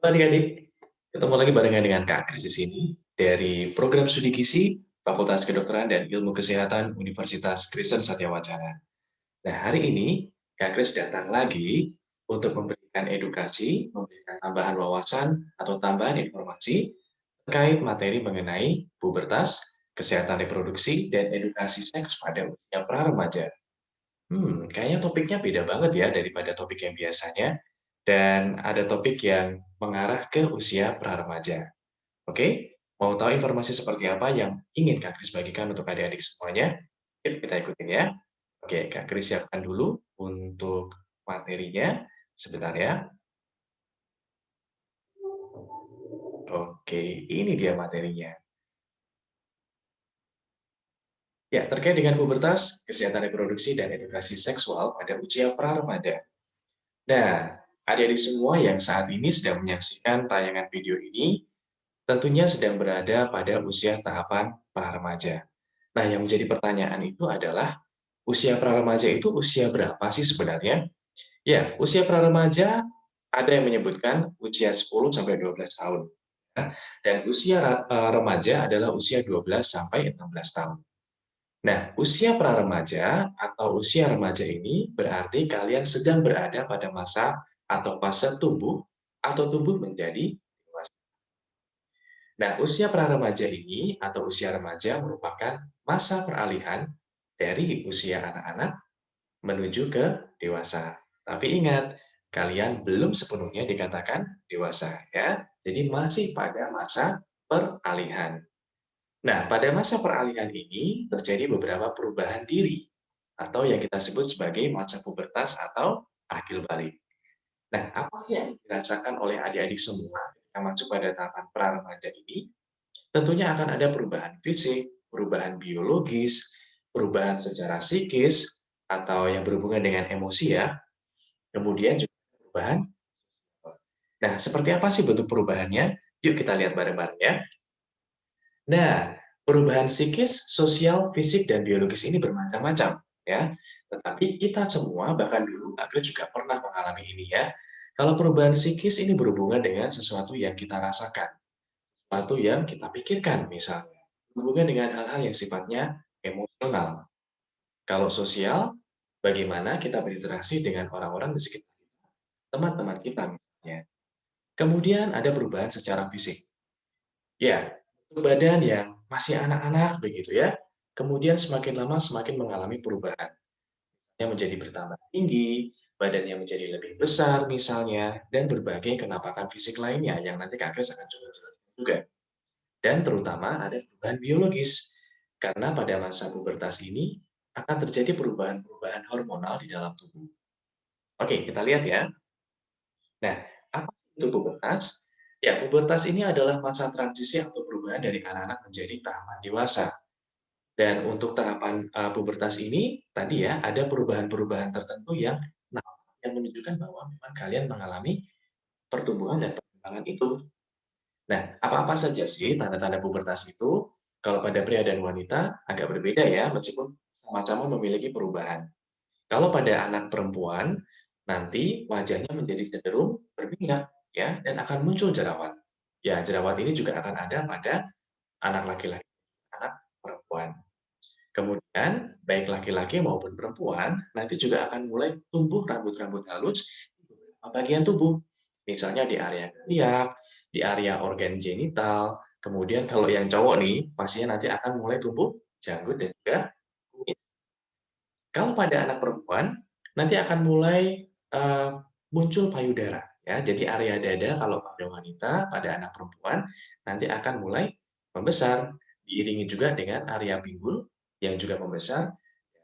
Halo adik-adik, ketemu lagi barengan dengan Kak Kris di sini dari program studi gizi Fakultas Kedokteran dan Ilmu Kesehatan Universitas Kristen Satya Wacana. Nah, hari ini Kak Kris datang lagi untuk memberikan edukasi, memberikan tambahan wawasan atau tambahan informasi terkait materi mengenai pubertas, kesehatan reproduksi, dan edukasi seks pada usia pra-remaja. Kayaknya topiknya beda banget ya daripada topik yang biasanya, dan ada topik yang mengarah ke usia pra-remaja. Oke? Mau tahu informasi seperti apa yang ingin Kak Kris bagikan untuk adik-adik semuanya? Yuk kita ikutin ya. Oke, Kak Kris siapkan dulu untuk materinya. Sebentar ya. Oke, ini dia materinya. Ya, terkait dengan pubertas, kesehatan reproduksi, dan edukasi seksual pada usia pra-remaja. Nah, adik-adik semua yang saat ini sedang menyaksikan tayangan video ini, tentunya sedang berada pada usia tahapan pra-remaja. Nah, yang menjadi pertanyaan itu adalah, usia pra-remaja itu usia berapa sih sebenarnya? Ya, usia pra-remaja ada yang menyebutkan usia 10 sampai 12 tahun. Ya, dan usia remaja adalah usia 12 sampai 16 tahun. Nah, usia pra-remaja atau usia remaja ini berarti kalian sedang berada pada masa atau fase tumbuh atau tumbuh menjadi dewasa. Nah, usia pra-remaja ini atau usia remaja merupakan masa peralihan dari usia anak-anak menuju ke dewasa. Tapi ingat, kalian belum sepenuhnya dikatakan dewasa ya. Jadi masih pada masa peralihan. Nah, pada masa peralihan ini terjadi beberapa perubahan diri atau yang kita sebut sebagai masa pubertas atau akil balik. Nah, apa sih yang dirasakan oleh adik-adik semua yang masuk pada tahapan pra-remaja ini? Tentunya akan ada perubahan fisik, perubahan biologis, perubahan secara psikis, atau yang berhubungan dengan emosi ya, kemudian juga perubahan. Nah, seperti apa sih bentuk perubahannya? Yuk kita lihat bareng-bareng ya. Nah, perubahan psikis, sosial, fisik, dan biologis ini bermacam-macam, ya. Tetapi kita semua, bahkan dulu Agri juga pernah mengalami ini ya. Kalau perubahan psikis ini berhubungan dengan sesuatu yang kita rasakan, sesuatu yang kita pikirkan misalnya, berhubungan dengan hal-hal yang sifatnya emosional. Kalau sosial, bagaimana kita berinteraksi dengan orang-orang di sekitar kita, teman-teman kita misalnya. Kemudian ada perubahan secara fisik. Ya, untuk badan yang masih anak-anak begitu ya, kemudian semakin lama semakin mengalami perubahan. Yang menjadi bertambah tinggi, badannya menjadi lebih besar misalnya, dan berbagai kenampakan fisik lainnya yang nanti Kak Kris akan coba jelaskan juga. Dan terutama ada perubahan biologis, karena pada masa pubertas ini akan terjadi perubahan-perubahan hormonal di dalam tubuh. Oke, kita lihat ya. Nah, apa itu pubertas? Ya, pubertas ini adalah masa transisi atau perubahan dari anak-anak menjadi tahapan dewasa. Dan untuk tahapan pubertas ini, tadi ya, ada perubahan-perubahan tertentu yang yang menunjukkan bahwa memang kalian mengalami pertumbuhan dan perkembangan itu. Nah, apa-apa saja sih tanda-tanda pubertas itu? Kalau pada pria dan wanita agak berbeda ya, meskipun sama-sama memiliki perubahan. Kalau pada anak perempuan, nanti wajahnya menjadi cenderung berminyak ya, dan akan muncul jerawat. Ya, jerawat ini juga akan ada pada anak laki-laki, anak perempuan. Kemudian, baik laki-laki maupun perempuan, nanti juga akan mulai tumbuh rambut-rambut halus di beberapa bagian tubuh. Misalnya di area ketiak, di area organ genital, kemudian kalau yang cowok nih, pastinya nanti akan mulai tumbuh janggut dan juga kumis. Kalau pada anak perempuan, nanti akan mulai muncul payudara. Ya, jadi area dada kalau pada wanita, pada anak perempuan, nanti akan mulai membesar, diiringi juga dengan area pinggul yang juga membesar,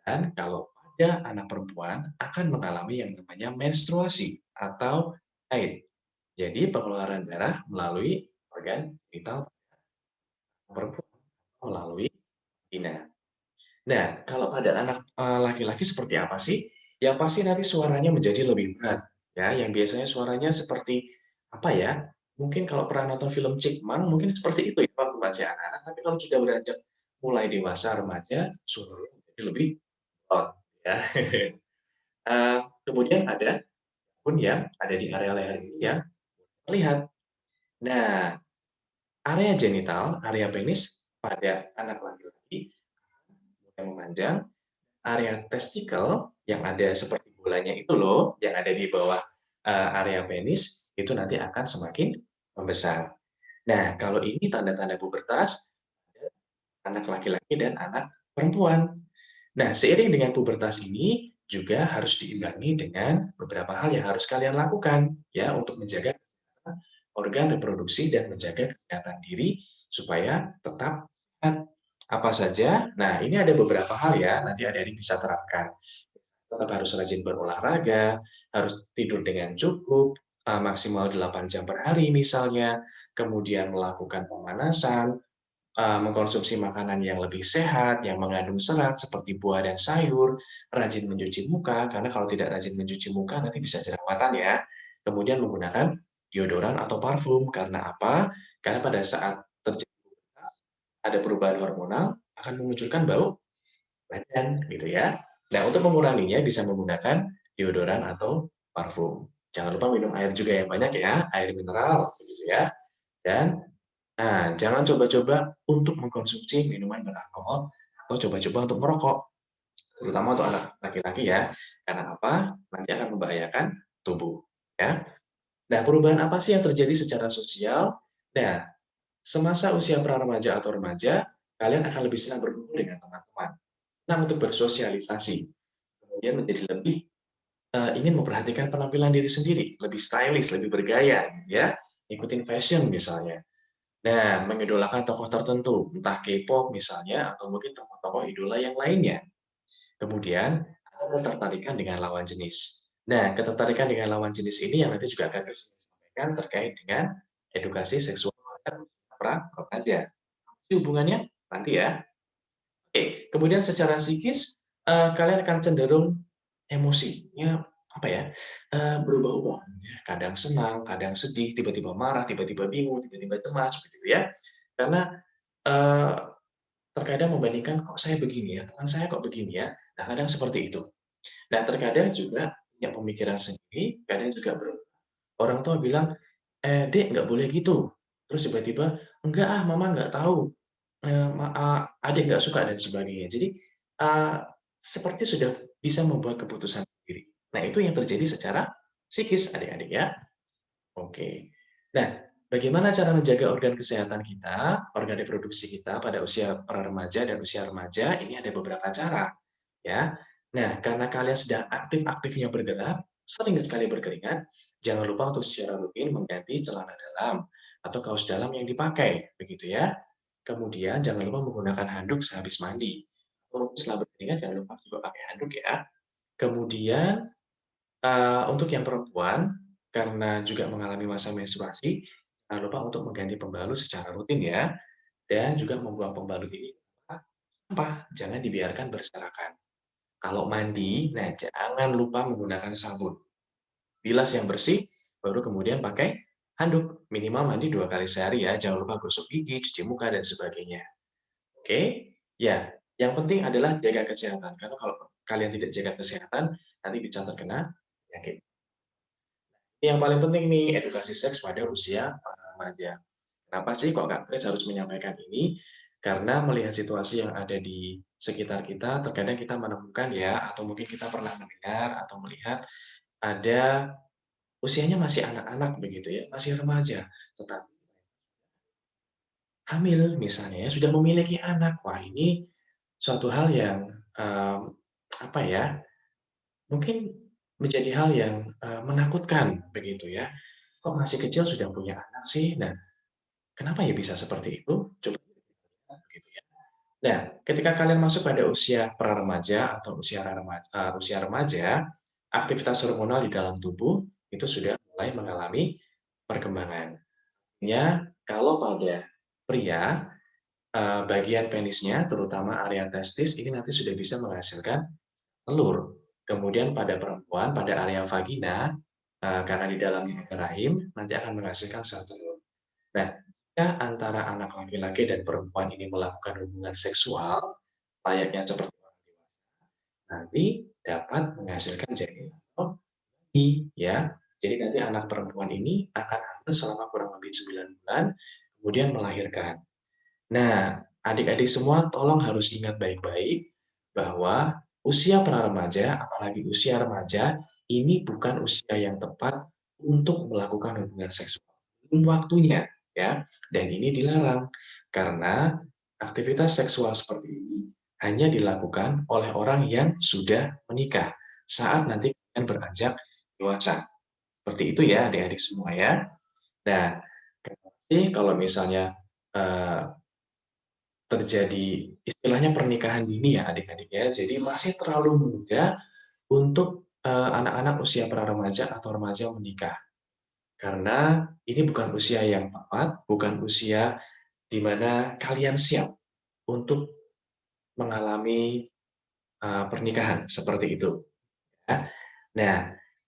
dan kalau pada anak perempuan akan mengalami yang namanya menstruasi atau haid. Jadi pengeluaran darah melalui organ vital perempuan melalui vagina. Nah, kalau pada anak laki-laki seperti apa sih? Yang pasti nanti suaranya menjadi lebih berat, ya. Yang biasanya suaranya seperti apa ya? Mungkin kalau pernah nonton film Chickmang, mungkin seperti itu ya waktu masih anak-anak. Tapi kalau sudah beranjak mulai dewasa remaja, suaranya menjadi lebih berat, ya. Kemudian ada pun yang ada di area leher ini yang terlihat. Nah, area genital, area penis pada anak laki-laki mulai memanjang, area testikel yang ada seperti bolanya itu loh, yang ada di bawah area penis, itu nanti akan semakin membesar. Nah, kalau ini tanda-tanda pubertas, anak laki-laki dan anak perempuan. Nah, seiring dengan pubertas ini juga harus diimbangi dengan beberapa hal yang harus kalian lakukan ya untuk menjaga kesehatan organ reproduksi dan menjaga kesehatan diri supaya tetap sehat. Apa saja? Nah, ini ada beberapa hal ya, nanti adik-adik bisa terapkan. Tetap harus rajin berolahraga, harus tidur dengan cukup, maksimal 8 jam per hari misalnya, kemudian melakukan pemanasan, mengkonsumsi makanan yang lebih sehat, yang mengandung serat seperti buah dan sayur, rajin mencuci muka, karena kalau tidak rajin mencuci muka nanti bisa jerawatan ya. Kemudian menggunakan deodoran atau parfum, karena apa? Karena pada saat terjadi ada perubahan hormonal, akan memunculkan bau badan, gitu ya. Nah, untuk menguranginya bisa menggunakan deodoran atau parfum. Jangan lupa minum air juga yang banyak ya, air mineral, gitu ya. Dan jangan coba-coba untuk mengkonsumsi minuman beralkohol atau coba-coba untuk merokok, terutama untuk anak laki-laki ya. Karena apa? Nanti akan membahayakan tubuh, ya. Nah, perubahan apa sih yang terjadi secara sosial? Nah, semasa usia pra-remaja atau remaja, kalian akan lebih senang berkumpul dengan teman-teman, senang untuk bersosialisasi, kemudian menjadi lebih ingin memperhatikan penampilan diri sendiri, lebih stylish, lebih bergaya, ya. Ikutin fashion misalnya. Nah, mengidolakan tokoh tertentu, entah K-pop misalnya, atau mungkin tokoh-tokoh idola yang lainnya. Kemudian, ada ketertarikan dengan lawan jenis. Nah, ketertarikan dengan lawan jenis ini yang nanti juga akan Christine sampaikan terkait dengan edukasi seksual pada pra-remaja. Hubungannya nanti ya. Oke, kemudian secara psikis, kalian akan cenderung emosinya apa ya, berubah-ubah, kadang senang, kadang sedih, tiba-tiba marah, tiba-tiba bingung, tiba-tiba cemas, begitu ya. Karena, eee, terkadang membandingkan, "Kok saya begini ya? Teman saya kok begini ya?" Nah, kadang seperti itu. Nah, terkadang juga punya pemikiran sendiri, kadang juga orang tua bilang, "Dek, nggak boleh gitu." Terus tiba-tiba, "Enggak ah, mama nggak tahu." Adik nggak suka dan sebagainya. Jadi, eee, seperti sudah bisa membuat keputusan sendiri. Nah, itu yang terjadi secara psikis adik-adik ya. Oke. Nah, bagaimana cara menjaga organ kesehatan kita, organ reproduksi kita pada usia pra-remaja dan usia remaja? Ini ada beberapa cara, ya. Nah, karena kalian sedang aktif-aktifnya bergerak, sering sekali berkeringat, jangan lupa untuk secara rutin mengganti celana dalam atau kaos dalam yang dipakai, begitu ya. Kemudian jangan lupa menggunakan handuk sehabis mandi. Mungkin setelah berkeringat jangan lupa juga pakai handuk ya. Kemudian, untuk yang perempuan, karena juga mengalami masa menstruasi, jangan lupa untuk mengganti pembalut secara rutin ya, dan juga membuang pembalut ini ke sampah, jangan dibiarkan berserakan. Kalau mandi, nah jangan lupa menggunakan sabun. Bilas yang bersih, baru kemudian pakai handuk. Minimal mandi 2 kali sehari ya, jangan lupa gosok gigi, cuci muka, dan sebagainya. Oke? Ya, yang penting adalah jaga kesehatan, karena kalau kalian tidak jaga kesehatan, nanti bisa terkena penyakit. Yang paling penting nih, edukasi seks pada usia remaja. Kenapa sih kok Kak Kris harus menyampaikan ini? Karena melihat situasi yang ada di sekitar kita, terkadang kita menemukan ya, atau mungkin kita pernah mendengar atau melihat ada usianya masih anak-anak begitu ya, masih remaja, tetapi hamil misalnya ya, sudah memiliki anak. Wah, ini suatu hal yang, mmm, apa ya, mungkin menjadi hal yang, menakutkan begitu ya. Kok masih kecil sudah punya anak sih? Nah, kenapa ya bisa seperti itu? Coba begitu ya. Nah, ketika kalian masuk pada usia pra-remaja atau usia remaja, aktivitas hormonal di dalam tubuh itu sudah mulai mengalami perkembangan. Artinya, kalau pada pria, bagian penisnya, terutama area testis, ini nanti sudah bisa menghasilkan telur. Kemudian pada perempuan, pada area vagina, karena di dalamnya ada rahim, nanti akan menghasilkan sel telur. Nah, jika antara anak laki-laki dan perempuan ini melakukan hubungan seksual, layaknya seperti orang dewasa, nanti dapat menghasilkan janin atau bayi, ya. Jadi nanti anak perempuan ini akan hamil selama kurang lebih 9 bulan, kemudian melahirkan. Nah, adik-adik semua tolong harus ingat baik-baik bahwa usia pra-remaja, apalagi usia remaja, ini bukan usia yang tepat untuk melakukan hubungan seksual. Belum waktunya, ya. Dan ini dilarang karena aktivitas seksual seperti ini hanya dilakukan oleh orang yang sudah menikah saat nanti kalian beranjak dewasa. Seperti itu ya, adik-adik semua ya. Nah, kenapa sih kalau misalnya eh, terjadi istilahnya pernikahan dini ya adik-adik ya. Jadi masih terlalu muda untuk anak-anak usia pra-remaja atau remaja menikah. Karena ini bukan usia yang tepat, bukan usia di mana kalian siap untuk mengalami pernikahan seperti itu. Ya. Nah,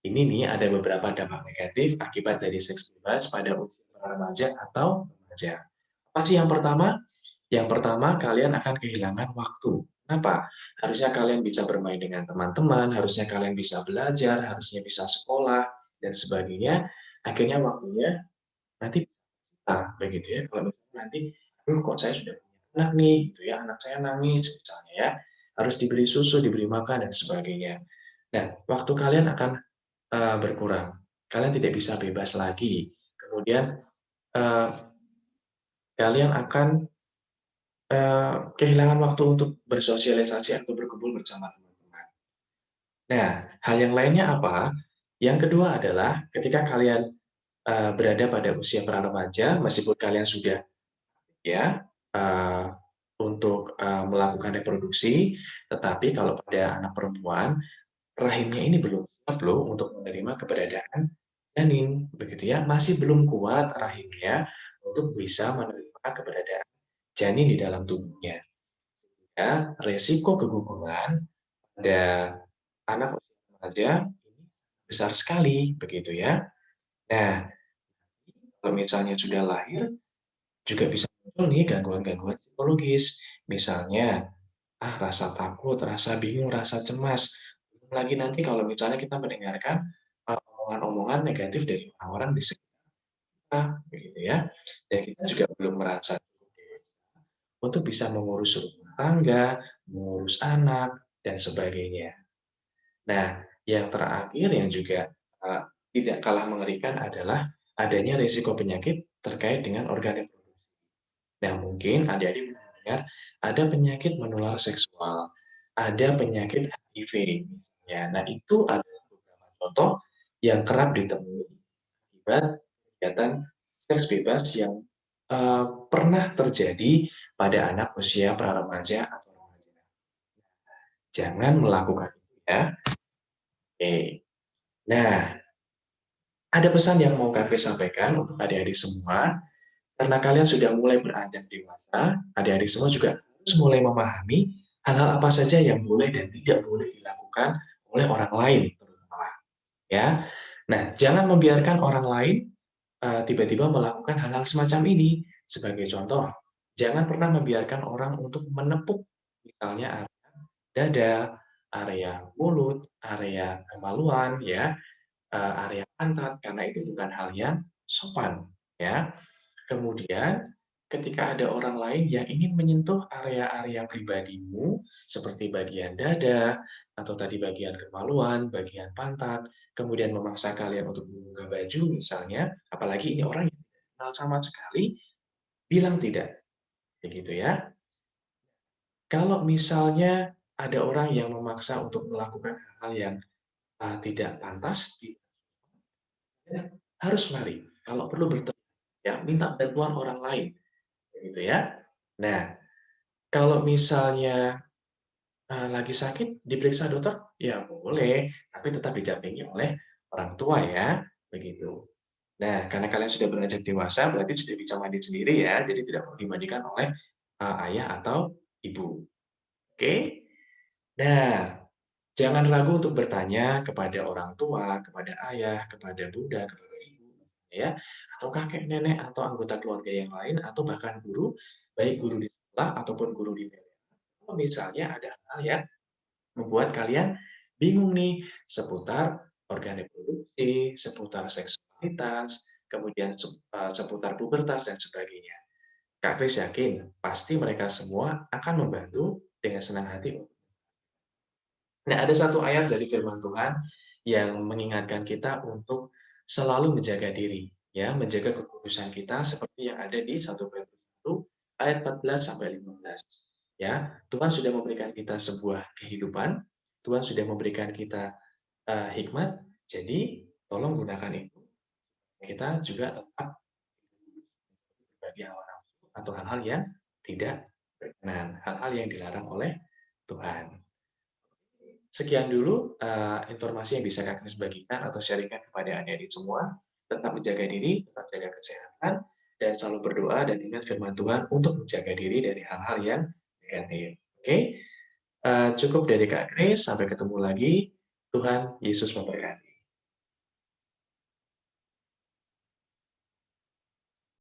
ini nih ada beberapa dampak negatif akibat dari seks bebas pada usia remaja atau remaja. Apa sih yang pertama? Yang pertama, kalian akan kehilangan waktu. Kenapa? Harusnya kalian bisa bermain dengan teman-teman, harusnya kalian bisa belajar, harusnya bisa sekolah, dan sebagainya. Akhirnya waktunya nanti begitu ya. Kalau misalnya nanti, aduh kok saya sudah punya anak nih, gitu ya, anak saya nangis misalnya ya, harus diberi susu, diberi makan dan sebagainya. Nah, waktu kalian akan berkurang. Kalian tidak bisa bebas lagi. Kemudian uh, kalian akan kehilangan waktu untuk bersosialisasi atau berkumpul bersama teman-teman. Nah, hal yang lainnya apa? Yang kedua adalah ketika kalian berada pada usia pra-remaja, meskipun kalian sudah ya uh, untuk melakukan reproduksi, tetapi kalau pada anak perempuan rahimnya ini belum siap loh untuk menerima keberadaan janin, begitu ya, masih belum kuat rahimnya untuk bisa menerima keberadaan janin di dalam tubuhnya. Ya, resiko keguguran pada anak usia remaja ini besar sekali, begitu ya. Nah, kalau misalnya sudah lahir, juga bisa muncul nih gangguan-gangguan psikologis. Misalnya, rasa takut, rasa bingung, rasa cemas. Belum lagi nanti kalau misalnya kita mendengarkan omongan-omongan negatif dari orang-orang di sekitar kita, begitu ya. Dan kita juga belum merasa cukup dewasa untuk bisa mengurus rumah tangga, mengurus anak, dan sebagainya. Nah, yang terakhir yang juga tidak kalah mengerikan adalah adanya risiko penyakit terkait dengan organ reproduksi. Nah, mungkin adik-adik mendengar ada penyakit menular seksual, ada penyakit HIV misalnya. Nah, itu adalah beberapa contoh yang kerap ditemui akibat kegiatan seks bebas yang pernah terjadi pada anak usia pra-remaja atau remaja. Jangan melakukan itu ya. Oke. Nah, ada pesan yang mau Kakek sampaikan untuk adik-adik semua, karena kalian sudah mulai beranjak dewasa, adik-adik semua juga harus mulai memahami hal-hal apa saja yang boleh dan tidak boleh dilakukan oleh orang lain, terutama. Ya, nah jangan membiarkan orang lain tiba-tiba melakukan hal-hal semacam ini. Sebagai contoh, jangan pernah membiarkan orang untuk menepuk, misalnya area dada, area mulut, area kemaluan, ya, area pantat, karena itu bukan hal yang sopan, ya. Kemudian, ketika ada orang lain yang ingin menyentuh area-area pribadimu, seperti bagian dada, atau tadi bagian kemaluan, bagian pantat, kemudian memaksa kalian untuk membuka baju misalnya, apalagi ini orang yang tidak kenal sama sekali, bilang tidak. Begitu ya. Kalau misalnya ada orang yang memaksa untuk melakukan hal yang tidak pantas, harus lari. Kalau perlu berteriak, ya, minta bantuan orang lain, begitu ya. Nah, kalau misalnya lagi sakit diperiksa dokter, ya boleh, tapi tetap didampingi oleh orang tua ya, begitu. Nah, karena kalian sudah beranjak dewasa, berarti sudah bisa mandi sendiri ya, jadi tidak perlu dimandikan oleh ayah atau ibu. Oke? Nah, jangan ragu untuk bertanya kepada orang tua, kepada ayah, kepada bunda, kepada ibu, ya, atau kakek, nenek, atau anggota keluarga yang lain, atau bahkan guru, baik guru di sekolah ataupun guru di PLN. Kalau misalnya ada hal yang membuat kalian bingung nih seputar organ reproduksi, seputar seksualitas, kemudian seputar pubertas dan sebagainya. Kak Kris yakin pasti mereka semua akan membantu dengan senang hati. Nah, ada satu ayat dari firman Tuhan yang mengingatkan kita untuk selalu menjaga diri, ya, menjaga kekudusan kita seperti yang ada di 1 Petrus 1 ayat 14 sampai 15. Ya, Tuhan sudah memberikan kita sebuah kehidupan, Tuhan sudah memberikan kita hikmat, jadi tolong gunakan itu. Kita juga tetap bagi hawa nafsu atau hal-hal yang tidak berkenan, hal-hal yang dilarang oleh Tuhan. Sekian dulu informasi yang bisa Kak Kris bagikan atau sharingkan kepada adik-adik semua. Tetap menjaga diri, tetap jaga kesehatan, dan selalu berdoa dan ingat firman Tuhan untuk menjaga diri dari hal-hal yang negatif. Oke? Cukup dari Kak Kris, sampai ketemu lagi. Tuhan Yesus memberkati.